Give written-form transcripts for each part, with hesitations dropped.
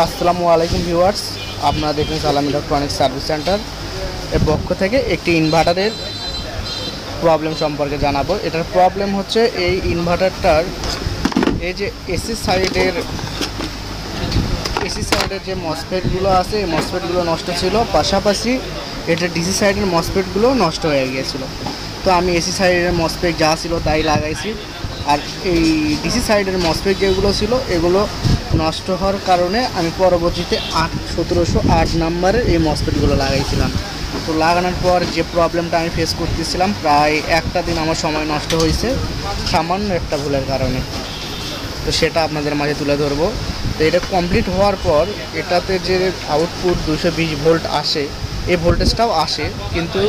আসসালামু আলাইকুম ভিউয়ার্স, আপনারা দেখুন সালাম ইলেকট্রনিক্স সার্ভিস সেন্টার এর পক্ষ থেকে একটি ইনভার্টারের প্রবলেম সম্পর্কে জানাবো। এটার প্রবলেম হচ্ছে এই ইনভার্টারটার এই যে এসি সাইডের যে মসফেটগুলো আছে, এই মসফেটগুলো নষ্ট ছিল, পাশাপাশি এটা ডিসি সাইডের মসফেটগুলো নষ্ট হয়ে গিয়েছিল। তো আমি এসি সাইডের মসফেট যা ছিল তাই লাগাইছি, আর এই ডিসি সাইডের মসফেট যেগুলো ছিল এগুলো নষ্ট হওয়ার কারণে আমি পরবর্তীতে 1708 নাম্বারের এই মসফেটগুলো লাগাইছিলাম। তো লাগানোর পর যে প্রবলেমটা আমি ফেস করতেছিলাম, প্রায় একটা দিন আমার সময় নষ্ট হয়েছে সামান্য একটা ভুলের কারণে। তো সেটা আপনাদের মাঝে তুলে ধরবো। তো এটা কমপ্লিট হওয়ার পর এটাতে যে আউটপুট 220 ভোল্ট আসে, এই ভোল্টেজটাও আসে, কিন্তু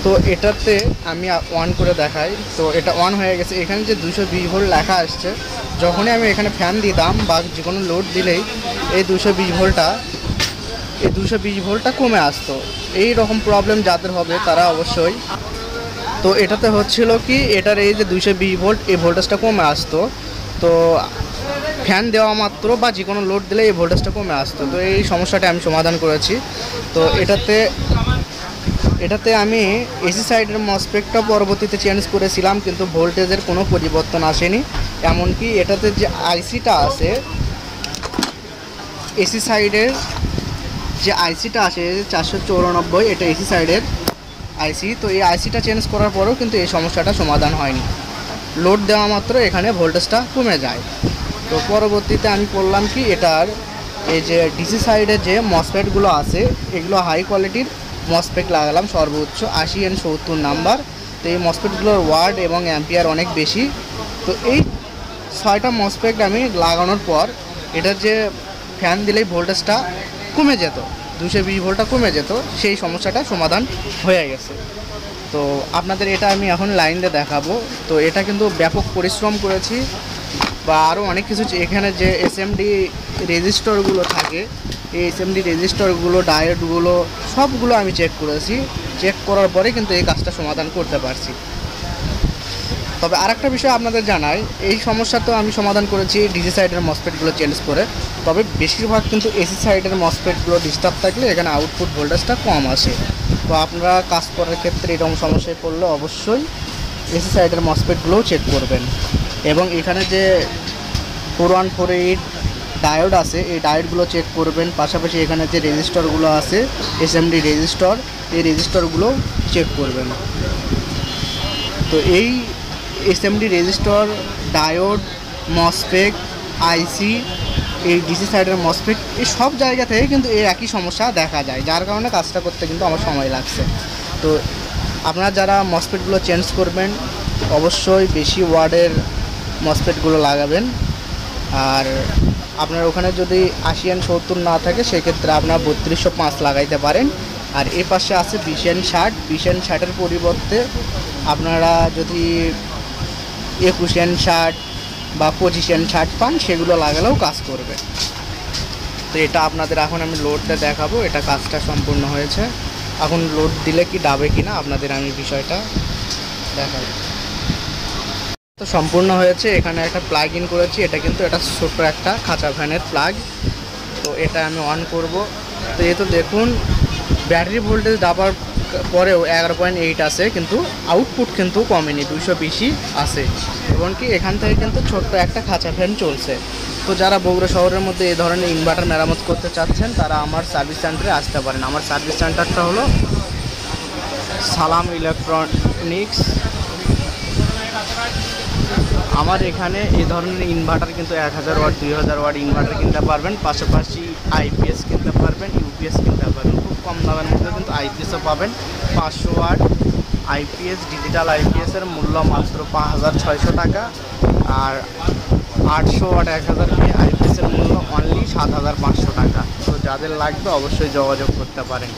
তো এটাতে আমি অন করে দেখাই, তো এটা অন হয়ে গেছে। এখানে যে 220 ভোল্ট লেখা আসছে, যখনই আমি এখানে ফ্যান দিতাম বা যে কোনো লোড দিলেই এই 220 ভোল্টটা কমে আসতো। এই রকম প্রবলেম যাদের হবে তারা অবশ্যই, তো এটাতে হচ্ছিল কি, এটার এই যে 220 ভোল্ট এই ভোল্টেজটা কমে আসতো, তো ফ্যান দেওয়া মাত্র বা যে কোনো লোড দিলে এই ভোল্টেজটা কমে আসতো। তো এই সমস্যাটা আমি সমাধান করেছি। তো এটাতে আমি এসি সাইডের মসফেটটা পরবর্তীতে চেঞ্জ করেছিলাম, কিন্তু ভোল্টেজের কোনো পরিবর্তন আসেনি। এমনকি এটাতে যে আইসিটা আছে, এসি সাইডের যে আইসিটা আছে 494, এটা এসি সাইডের আইসি। তো এই আইসিটা চেঞ্জ করার পরেও কিন্তু এই সমস্যাটা সমাধান হয়নি। লোড দেওয়া মাত্র এখানে ভোল্টেজটা কমে যায়। তো পরবর্তীতে আমি করলাম কি, এটার এই যে ডিসি সাইডের যে মসফেটগুলো আছে এগুলো হাই কোয়ালিটির মসফেট লাগালাম, সর্বোচ্চ 80N70 নাম্বার। তো এই মসফেটগুলোর ওয়াট এবং অ্যাম্পিয়ার অনেক বেশি। তো এই 6টা মসফেট আমি লাগানোর পর এটার যে ফ্যান দিলেই ভোল্টেজটা কমে যেত, 220 ভোল্টটা কমে যেত, সেই সমস্যাটা সমাধান হয়ে গেছে। তো আপনাদের এটা আমি এখন লাইন দিয়ে দেখাবো। তো এটা কিন্তু ব্যাপক পরিশ্রম করেছি, বা আরও অনেক কিছু। এখানে যে এসএমডি রেজিস্টরগুলো থাকে, এই এসএমডি রেজিস্টরগুলো, ডায়োডগুলো সবগুলো আমি চেক করেছি। চেক করার পরে কিন্তু এই কাজটা সমাধান করতে পারছি। তবে আরেকটা বিষয় আপনাদের জানাই, এই সমস্যা তো আমি সমাধান করেছি ডিসি সাইডের মসফেটগুলো চেঞ্জ করে। তবে বেশিরভাগ কিন্তু এসি সাইডের মসফেটগুলো ডিস্টার্ব থাকলে এখানে আউটপুট ভোল্টেজটা কম আসে। তো আপনারা কাজ করার ক্ষেত্রে এরকম সমস্যায় পড়লে অবশ্যই এসি সাইডের মসফেটগুলোও চেক করবেন। এবং এখানে যে 4148 ডায়োড আছে, এই ডায়োডগুলো চেক করবেন। পাশাপাশি এখানে যে রেজিস্টরগুলো আছে, এসএমডি রেজিস্টর, এই রেজিস্টরগুলো চেক করবেন। তো এই এসএমডি রেজিস্টর, ডায়োড, মসফেট, আইসি, এই ডিসি সাইডের মসফেট, এই সব জায়গা থেকে কিন্তু এই একই সমস্যা দেখা যায়, যার কারণে কাজটা করতে কিন্তু আমার সময় লাগছে। তো আপনারা যারা মসফেটগুলো চেঞ্জ করবেন অবশ্যই বেশি ওয়াটের মসফেটগুলো লাগাবেন। আর আপনার ওখানে যদি 80N70 না থাকে সেক্ষেত্রে আপনারা 3205 লাগাইতে পারেন। আর এ পাশে আছে 20N60, 20N60-এর পরিবর্তে আপনারা যদি 21N60 বা 25N60 পান সেগুলো লাগালেও কাজ করবে। তো এটা আপনাদের এখন আমি লোডটা দেখাবো, এটা কাজটা সম্পূর্ণ হয়েছে। এখন লোড দিলে কি ডাবে কিনা আপনাদের আমি বিষয়টা দেখাবো। তো সম্পূর্ণ হয়েছে। এখানে একটা প্লাগ ইন করেছি, এটা কিন্তু এটা ছোট্ট একটা খাঁচা ফ্যানের প্লাগ। তো এটা আমি অন করব। তো এই তো দেখুন, ব্যাটারি ভোল্টেজ ডাবার পরেও 11.8 আছে, কিন্তু আউটপুট কিন্তু কমেনি, 220ই আছে। এবং কি এখান থেকে কিন্তু ছোট্ট একটা খাঁচা ফ্যান চলছে। তো যারা বগুড়া শহরের মধ্যে এই ধরনের ইনভার্টার মেরামত করতে চাচ্ছেন তারা আমার সার্ভিস সেন্টারে আসতে পারেন। আমার সার্ভিস সেন্টারটা হলো সালাম ইলেকট্রনিক্স। আমার এখানে এই ধরনের ইনভার্টার কিন্তু 1000 ওয়াট, 2000 ওয়াট ইনভার্টার কিনতে পারবেন। পাশাপাশি আইপিএস কিনতে পারবেন, ইউপিএস কিনতে পারবেন। খুব কম দামের মধ্যে কিন্তু আইপিএসও পাবেন। 500 ওয়াট আইপিএস, ডিজিটাল আইপিএসের মূল্য মাত্র 5600 টাকা। আর 800 ওয়াট 1000 আইপিএসের মূল্য অনলি 7500 টাকা। তো যাদের লাগবে অবশ্যই যোগাযোগ করতে পারেন।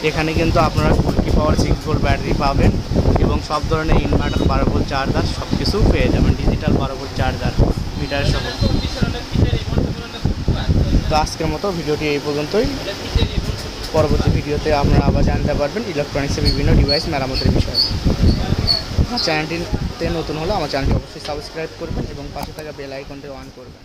এখানে কিন্তু আপনারা কুলকি পাওয়ার 6 ভোল্ট ব্যাটারি পাবেন এবং সব ধরনের ইনভার্টার, 12 ভোল্ট চার্জার সব কিছু পেয়ে যাবেন, ডিজিটাল 12 ভোল্ট চার্জার মিটার সহ। তো আজকের মতো ভিডিওটি এই পর্যন্তই। পরবর্তী ভিডিওতে আপনারা আবার জানতে পারবেন ইলেকট্রনিক্সের বিভিন্ন ডিভাইস মেরামতের বিষয়ে। আমার চ্যানেলটিতে নতুন হলে আমার চ্যানেলটি অবশ্যই সাবস্ক্রাইব করবেন এবং পাশে থাকা বেল আইকনটি অন করবেন।